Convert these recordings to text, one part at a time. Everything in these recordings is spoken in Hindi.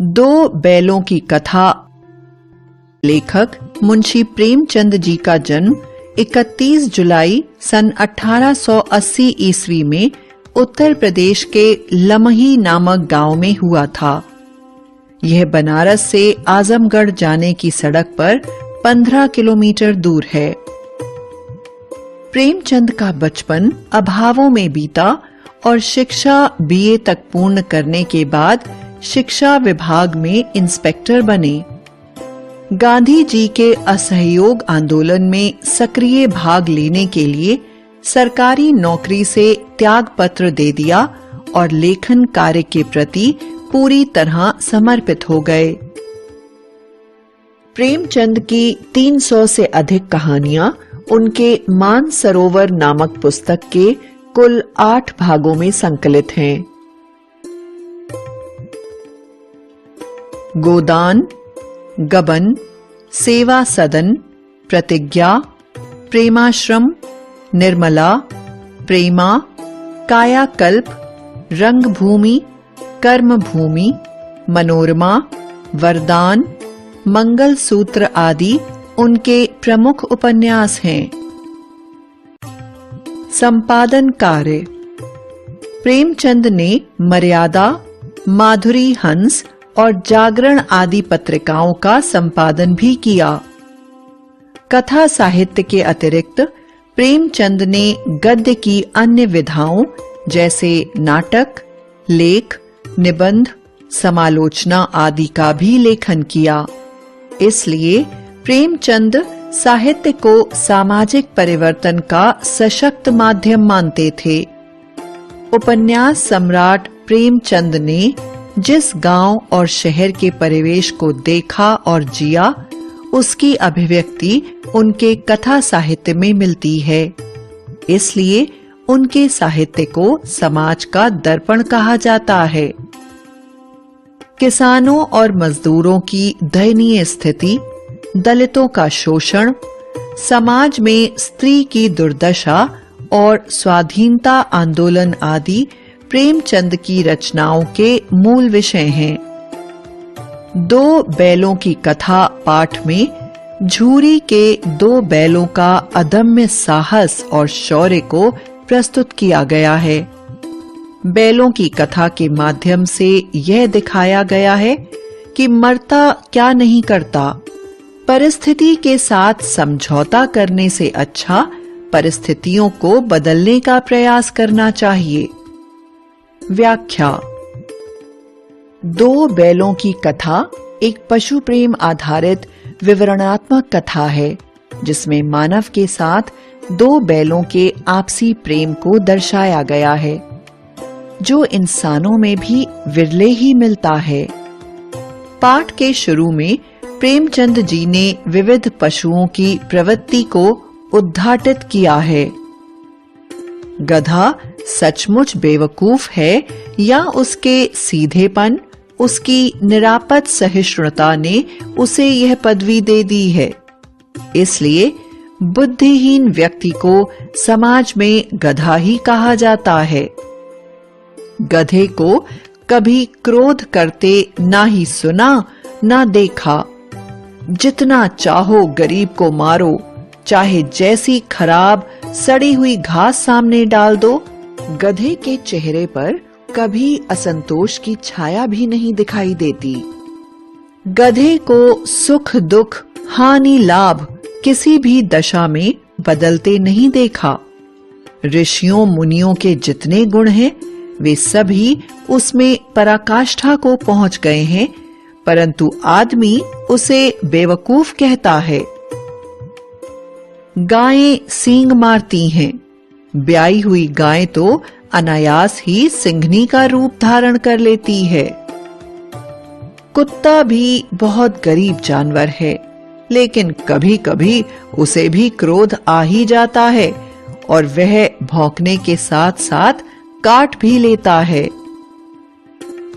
दो बैलों की कथा। लेखक मुंशी प्रेमचंद जी का जन्म 31 जुलाई सन 1880 ईस्वी में उत्तर प्रदेश के लमही नामक गांव में हुआ था। यह बनारस से आजमगढ़ जाने की सड़क पर 15 किलोमीटर दूर है। प्रेमचंद का बचपन अभावों में बीता और शिक्षा बीए तक पूर्ण करने के बाद शिक्षा विभाग में इंस्पेक्टर बने। गांधी जी के असहयोग आंदोलन में सक्रिय भाग लेने के लिए सरकारी नौकरी से त्याग पत्र दे दिया और लेखन कार्य के प्रति पूरी तरह समर्पित हो गए। प्रेमचंद की 300 से अधिक कहानियां उनके मानसरोवर नामक पुस्तक के कुल 8 भागों में संकलित हैं। गोदान, गबन, सेवा सदन, प्रतिज्ञा, प्रेमाश्रम, निर्मला, प्रेमा, कायाकल्प, रंगभूमि, कर्मभूमि, मनोरमा, वरदान, मंगलसूत्र आदि उनके प्रमुख उपन्यास हैं। संपादन कार्य। प्रेमचंद ने मर्यादा, माधुरी हंस और जागरण आदि पत्रिकाओं का संपादन भी किया। कथा साहित्य के अतिरिक्त प्रेमचंद ने गद्य की अन्य विधाओं जैसे नाटक, लेख, निबंध, समालोचना आदि का भी लेखन किया। इसलिए प्रेमचंद साहित्य को सामाजिक परिवर्तन का सशक्त माध्यम मानते थे। उपन्यास सम्राट प्रेमचंद ने जिस गांव और शहर के परिवेश को देखा और जिया, उसकी अभिव्यक्ति उनके कथा साहित्य में मिलती है। इसलिए उनके साहित्य को समाज का दर्पण कहा जाता है। किसानों और मजदूरों की दयनीय स्थिति, दलितों का शोषण, समाज में स्त्री की दुर्दशा और स्वाधीनता आंदोलन आदि प्रेमचंद की रचनाओं के मूल विषय हैं। दो बैलों की कथा पाठ में झूरी के दो बैलों का अदम्य साहस और शौर्य को प्रस्तुत किया गया है। बैलों की कथा के माध्यम से यह दिखाया गया है कि मरता क्या नहीं करता। परिस्थिति के साथ समझौता करने से अच्छा परिस्थितियों को बदलने का प्रयास करना चाहिए। व्याख्या। दो बैलों की कथा एक पशु प्रेम आधारित विवरणात्मक कथा है, जिसमें मानव के साथ दो बैलों के आपसी प्रेम को दर्शाया गया है, जो इंसानों में भी विरले ही मिलता है। पाठ के शुरू में प्रेमचंद जी ने विविध पशुओं की प्रवृत्ति को उद्घाटित किया है। गधा सचमुच बेवकूफ है या उसके सीधेपन, उसकी निरापद सहिष्णुता ने उसे यह पदवी दे दी है। इसलिए बुद्धिहीन व्यक्ति को समाज में गधा ही कहा जाता है। गधे को कभी क्रोध करते ना ही सुना ना देखा। जितना चाहो गरीब को मारो, चाहे जैसी खराब सड़ी हुई घास सामने डाल दो, गधे के चेहरे पर कभी असंतोष की छाया भी नहीं दिखाई देती। गधे को सुख दुख हानि लाभ किसी भी दशा में बदलते नहीं देखा। ऋषियों मुनियों के जितने गुण हैं, वे सभी उसमें पराकाष्ठा को पहुंच गए हैं, परंतु आदमी उसे बेवकूफ कहता है। गायें सींग मारती हैं, ब्याई हुई गाय तो अनायास ही सिंघनी का रूप धारण कर लेती है। कुत्ता भी बहुत गरीब जानवर है, लेकिन कभी कभी उसे भी क्रोध आ ही जाता है और वह भौंकने के साथ साथ काट भी लेता है।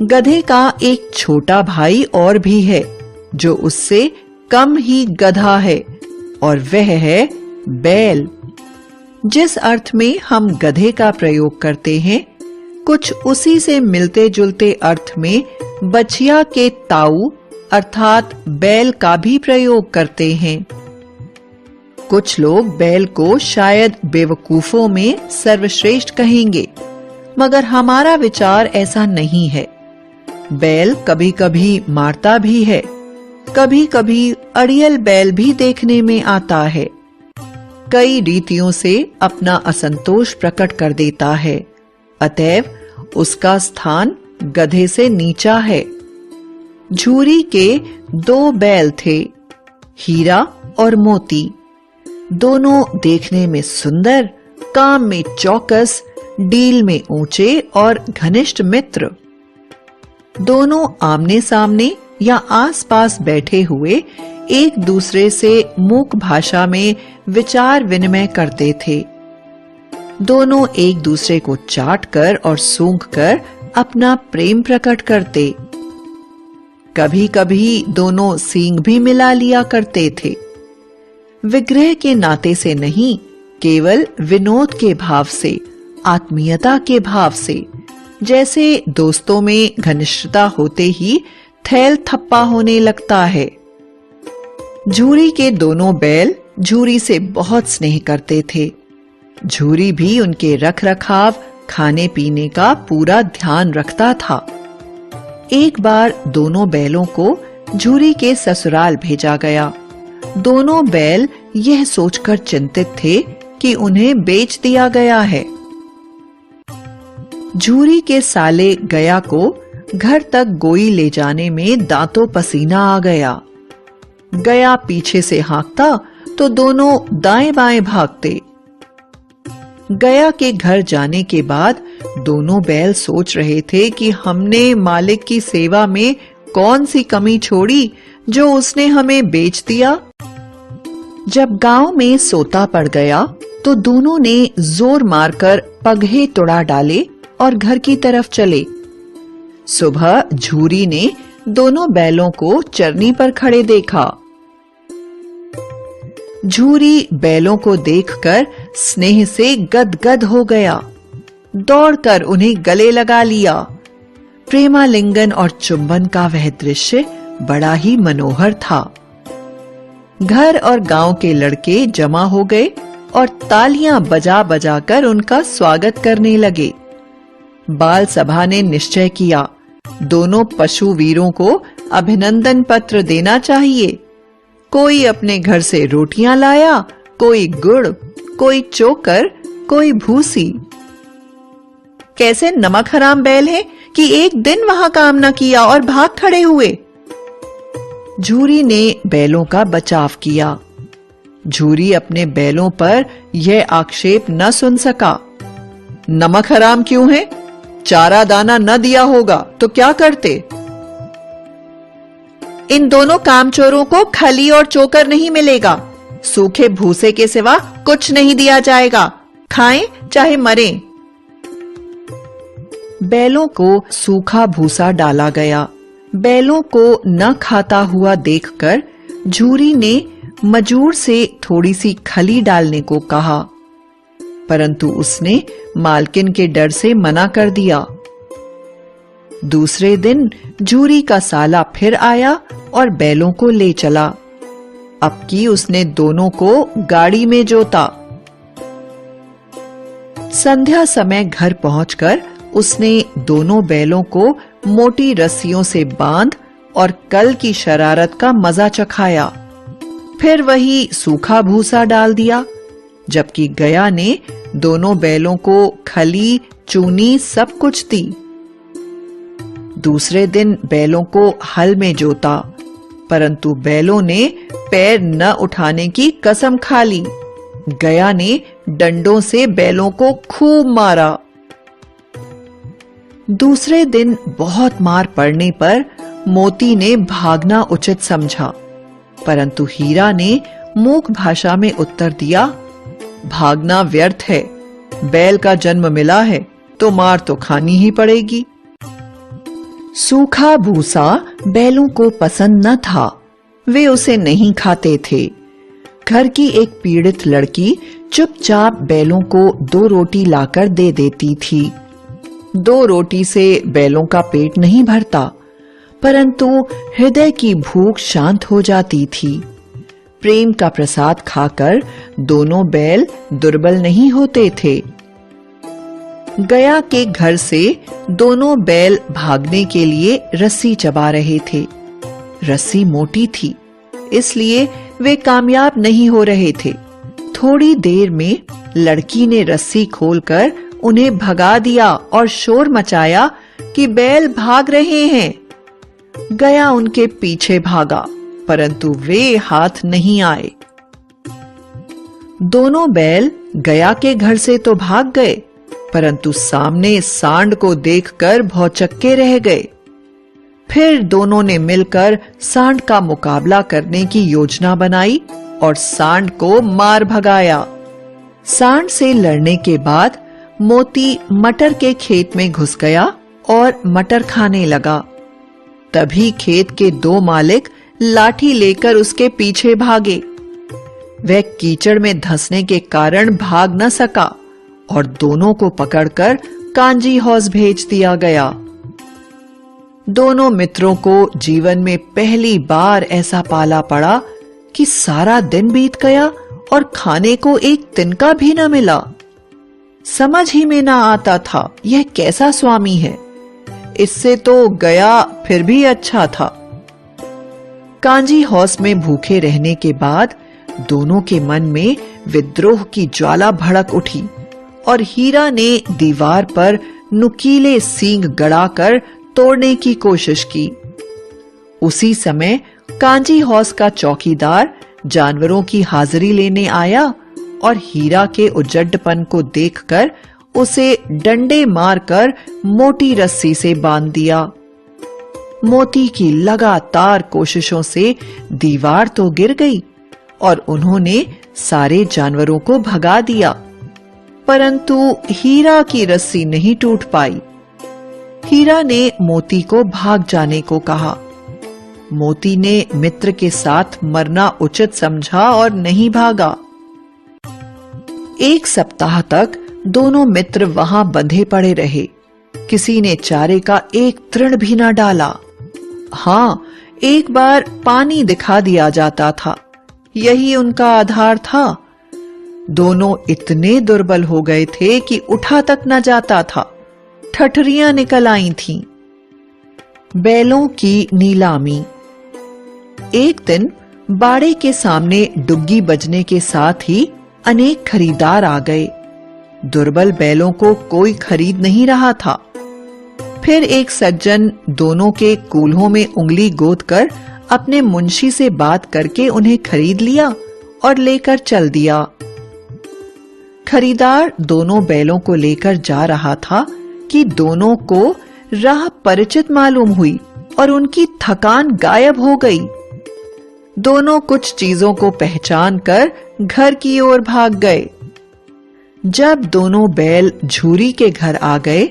गधे का एक छोटा भाई और भी है, जो उससे कम ही गधा है, और वह है बैल। जिस अर्थ में हम गधे का प्रयोग करते हैं, कुछ उसी से मिलते जुलते अर्थ में बछिया के ताऊ अर्थात बैल का भी प्रयोग करते हैं। कुछ लोग बैल को शायद बेवकूफों में सर्वश्रेष्ठ कहेंगे, मगर हमारा विचार ऐसा नहीं है। बैल कभी कभी मारता भी है, कभी कभी अड़ियल बैल भी देखने में आता है। कई रीतियों से अपना असंतोष प्रकट कर देता है, अतएव उसका स्थान गधे से नीचा है। झूरी के 2 बैल थे, हीरा और मोती। दोनों देखने में सुंदर, काम में चौकस, डील में ऊंचे और घनिष्ठ मित्र। दोनों आमने सामने या आसपास बैठे हुए एक दूसरे से मूक भाषा में विचार विनिमय करते थे। दोनों एक दूसरे को चाटकर और सूंघकर अपना प्रेम प्रकट करते। कभी कभी दोनों सींग भी मिला लिया करते थे। विग्रह के नाते से नहीं, केवल विनोद के भाव से, आत्मीयता के भाव से, जैसे दोस्तों में घनिष्ठता होते ही थैल थप्पा होने लगता है। झूरी के दोनों बैल झूरी से बहुत स्नेह करते थे। झूरी भी उनके रख रखाव, खाने पीने का पूरा ध्यान रखता था। एक बार दोनों बैलों को झूरी के ससुराल भेजा गया। दोनों बैल यह सोचकर चिंतित थे कि उन्हें बेच दिया गया है। झूरी के साले गया को घर तक गोई ले जाने में दांतों पसीना आ गया। गया पीछे से हाँकता तो दोनों दाएं बाएं भागते। गया के घर जाने के बाद दोनों बैल सोच रहे थे कि हमने मालिक की सेवा में कौन सी कमी छोड़ी जो उसने हमें बेच दिया। जब गांव में सोता पड़ गया तो दोनों ने जोर मारकर पगहे तोड़ा डाले और घर की तरफ चले। सुबह झूरी ने दोनों बैलों को चरनी पर खड़े देखा। झूरी बैलों को देखकर स्नेह से गदगद हो गया। दौड़कर उन्हें गले लगा लिया। प्रेमालिंगन और चुंबन का वह दृश्य बड़ा ही मनोहर था। घर और गांव के लड़के जमा हो गए और तालियां बजा बजाकर उनका स्वागत करने लगे। बाल सभा ने निश्चय किया, दोनों पशु वीरों को अभिनंदन पत्र देना चाहिए। कोई अपने घर से रोटियां लाया, कोई गुड़, कोई चोकर, कोई भूसी। कैसे नमक हराम बैल हैं कि एक दिन वहां काम न किया और भाग खड़े हुए। झूरी ने बैलों का बचाव किया। झूरी अपने बैलों पर यह आक्षेप न सुन सका। नमक हराम क्यों है? चारा दाना न दिया होगा तो क्या करते? इन दोनों कामचोरों को खली और चोकर नहीं मिलेगा। सूखे भूसे के सिवा कुछ नहीं दिया जाएगा। खाएं चाहे मरें। बैलों को सूखा भूसा डाला गया। बैलों को न खाता हुआ देखकर झूरी ने मजूर से थोड़ी सी खली डालने को कहा, परंतु उसने मालकिन के डर से मना कर दिया। दूसरे दिन झूरी का साला फिर आया और बैलों को ले चला। अब की उसने दोनों को गाड़ी में जोता। संध्या समय घर पहुंचकर उसने दोनों बैलों को मोटी रस्सियों से बांध और कल की शरारत का मजा चखाया। फिर वही सूखा भूसा डाल दिया, जबकि गया ने दोनों बैलों को खली, चूनी सब कुछ दी। दूसरे दिन बैलों को हल में जोता, परंतु बैलों ने पैर न उठाने की कसम खा ली। गया ने डंडों से बैलों को खूब मारा। दूसरे दिन बहुत मार पड़ने पर मोती ने भागना उचित समझा, परंतु हीरा ने मूक भाषा में उत्तर दिया, भागना व्यर्थ है। बैल का जन्म मिला है तो मार तो खानी ही पड़ेगी। सूखा भूसा बैलों को पसंद न था, वे उसे नहीं खाते थे। घर की एक पीड़ित लड़की चुपचाप बैलों को 2 रोटी लाकर दे देती थी। 2 रोटी से बैलों का पेट नहीं भरता, परंतु हृदय की भूख शांत हो जाती थी। प्रेम का प्रसाद खाकर दोनों बैल दुर्बल नहीं होते थे। गया के घर से दोनों बैल भागने के लिए रस्सी चबा रहे थे। रस्सी मोटी थी, इसलिए वे कामयाब नहीं हो रहे थे। थोड़ी देर में लड़की ने रस्सी खोलकर उन्हें भगा दिया और शोर मचाया कि बैल भाग रहे हैं। गया उनके पीछे भागा, परंतु वे हाथ नहीं आए। दोनों बैल गया के घर से तो भाग गए, परंतु सामने सांड को देखकर भौचक्के रह गए। फिर दोनों ने मिलकर सांड का मुकाबला करने की योजना बनाई और सांड को मार भगाया। सांड से लड़ने के बाद मोती मटर के खेत में घुस गया और मटर खाने लगा। तभी खेत के दो मालिक लाठी लेकर उसके पीछे भागे। वह कीचड़ में धंसने के कारण भाग न सका और दोनों को पकड़कर कांजी हौज भेज दिया गया। दोनों मित्रों को जीवन में पहली बार ऐसा पाला पड़ा कि सारा दिन बीत गया और खाने को एक तिनका भी न मिला। समझ ही में ना आता था यह कैसा स्वामी है। इससे तो गया फिर भी अच्छा था। कांजी हौस में भूखे रहने के बाद दोनों के मन में विद्रोह की ज्वाला भड़क उठी और हीरा ने दीवार पर नुकीले सींग गड़ाकर तोड़ने की कोशिश की। उसी समय कांजी हौस का चौकीदार जानवरों की हाजिरी लेने आया और हीरा के उजड्डपन को देखकर उसे डंडे मारकर मोटी रस्सी से बांध दिया। मोती की लगातार कोशिशों से दीवार तो गिर गई और उन्होंने सारे जानवरों को भगा दिया, परंतु हीरा की रस्सी नहीं टूट पाई। हीरा ने मोती को भाग जाने को कहा। मोती ने मित्र के साथ मरना उचित समझा और नहीं भागा। एक सप्ताह तक दोनों मित्र वहां बंधे पड़े रहे। किसी ने चारे का एक तृण भी न डाला। हाँ, एक बार पानी दिखा दिया जाता था, यही उनका आधार था। दोनों इतने दुर्बल हो गए थे कि उठा तक न जाता था। ठठरियां निकल आई थीं। बैलों की नीलामी। एक दिन बाड़े के सामने डुग्गी बजने के साथ ही अनेक खरीदार आ गए। दुर्बल बैलों को कोई खरीद नहीं रहा था। फिर एक सज्जन दोनों के कूल्हों में उंगली गोदकर अपने मुंशी से बात करके उन्हें खरीद लिया और लेकर चल दिया। खरीदार दोनों बैलों को लेकर जा रहा था कि दोनों को राह परिचित मालूम हुई और उनकी थकान गायब हो गई। दोनों कुछ चीजों को पहचान कर घर की ओर भाग गए। जब दोनों बैल झूरी के घर आ गए,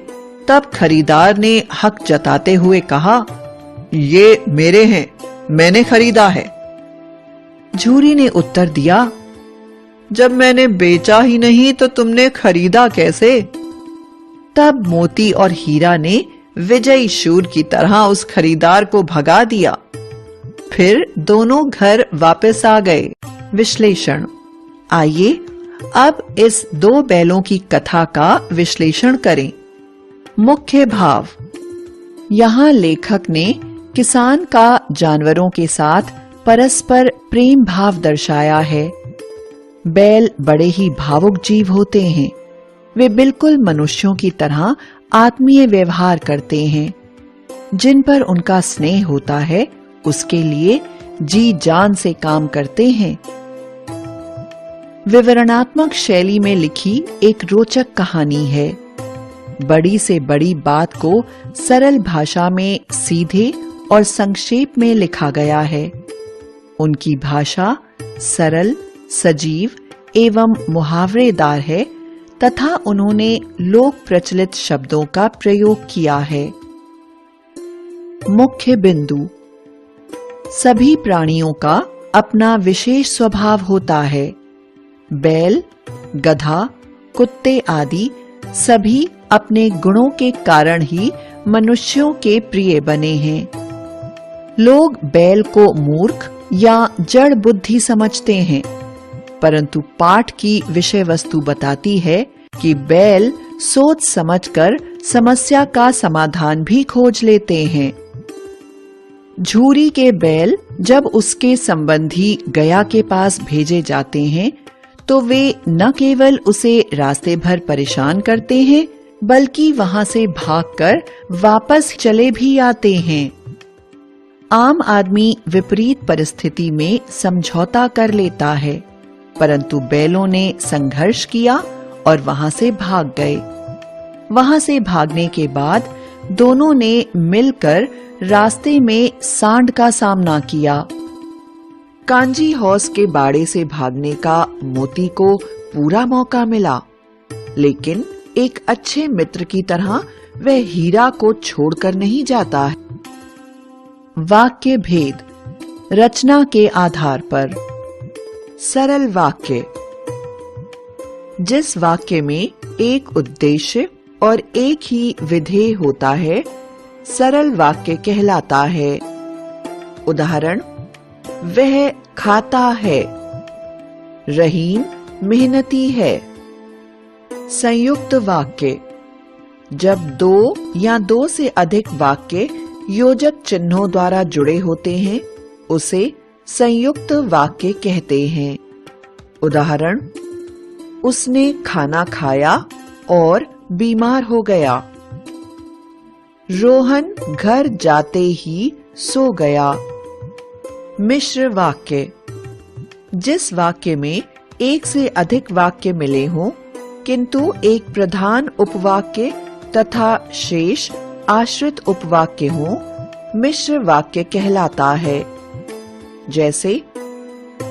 तब खरीदार ने हक जताते हुए कहा, ये मेरे हैं, मैंने खरीदा है। झूरी ने उत्तर दिया, जब मैंने बेचा ही नहीं तो तुमने खरीदा कैसे? तब मोती और हीरा ने विजयी शूर की तरह उस खरीदार को भगा दिया। फिर दोनों घर वापस आ गए। विश्लेषण। आइए अब इस दो बैलों की कथा का विश्लेषण करें। मुख्य भाव। यहाँ लेखक ने किसान का जानवरों के साथ परस्पर प्रेम भाव दर्शाया है। बैल बड़े ही भावुक जीव होते हैं। वे बिल्कुल मनुष्यों की तरह आत्मीय व्यवहार करते हैं। जिन पर उनका स्नेह होता है उसके लिए जी जान से काम करते हैं। विवरणात्मक शैली में लिखी एक रोचक कहानी है। बड़ी से बड़ी बात को सरल भाषा में सीधे और संक्षेप में लिखा गया है। उनकी भाषा सरल, सजीव एवं मुहावरेदार है तथा उन्होंने लोक प्रचलित शब्दों का प्रयोग किया है। मुख्य बिंदु। सभी प्राणियों का अपना विशेष स्वभाव होता है। बैल, गधा, कुत्ते आदि सभी अपने गुणों के कारण ही मनुष्यों के प्रिय बने हैं। लोग बैल को मूर्ख या जड़ बुद्धि समझते हैं, परंतु पाठ की विषय वस्तु बताती है कि बैल सोच समझकर समस्या का समाधान भी खोज लेते हैं। झूरी के बैल जब उसके संबंधी गया के पास भेजे जाते हैं तो वे न केवल उसे रास्ते भर परेशान करते हैं, बल्कि वहां से भागकर वापस चले भी आते हैं। आम आदमी विपरीत परिस्थिति में समझौता कर लेता है, परंतु बैलों ने संघर्ष किया और वहां से भाग गए। वहां से भागने के बाद दोनों ने मिलकर रास्ते में सांड का सामना किया। कांजी हौस के बाड़े से भागने का मोती को पूरा मौका मिला, लेकिन एक अच्छे मित्र की तरह वह हीरा को छोड़कर नहीं जाता है। वाक्य भेद, रचना के आधार पर। सरल वाक्य, जिस वाक्य में एक उद्देश्य और एक ही विधेय होता है, सरल वाक्य कहलाता है। उदाहरण, वह खाता है, रहीम मेहनती है। संयुक्त वाक्य, जब दो या दो से अधिक वाक्य योजक चिन्हों द्वारा जुड़े होते हैं, उसे संयुक्त वाक्य कहते हैं। उदाहरण, उसने खाना खाया और बीमार हो गया। रोहन घर जाते ही सो गया। मिश्र वाक्य, जिस वाक्य में एक से अधिक वाक्य मिले हों, किंतु एक प्रधान उपवाक्य तथा शेष आश्रित उपवाक्य हों, मिश्र वाक्य कहलाता है। जैसे,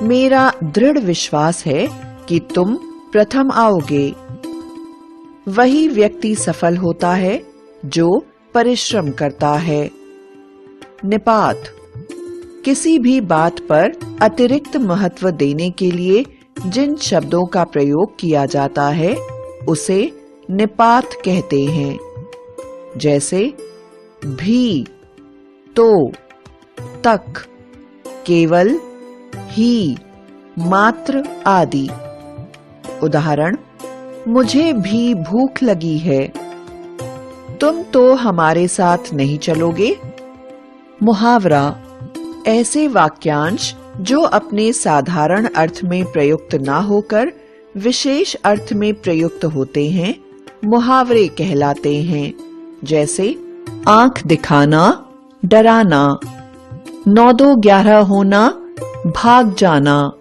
मेरा दृढ़ विश्वास है कि तुम प्रथम आओगे। वही व्यक्ति सफल होता है जो परिश्रम करता है। निपात, किसी भी बात पर अतिरिक्त महत्व देने के लिए जिन शब्दों का प्रयोग किया जाता है, उसे निपात कहते हैं। जैसे, भी, तो, तक, केवल, ही, मात्र आदि। उदाहरण, मुझे भी भूख लगी है। तुम तो हमारे साथ नहीं चलोगे। मुहावरा, ऐसे वाक्यांश जो अपने साधारण अर्थ में प्रयुक्त ना होकर विशेष अर्थ में प्रयुक्त होते हैं, मुहावरे कहलाते हैं। जैसे, आंख दिखाना, डराना, 9-2-11 होना, भाग जाना।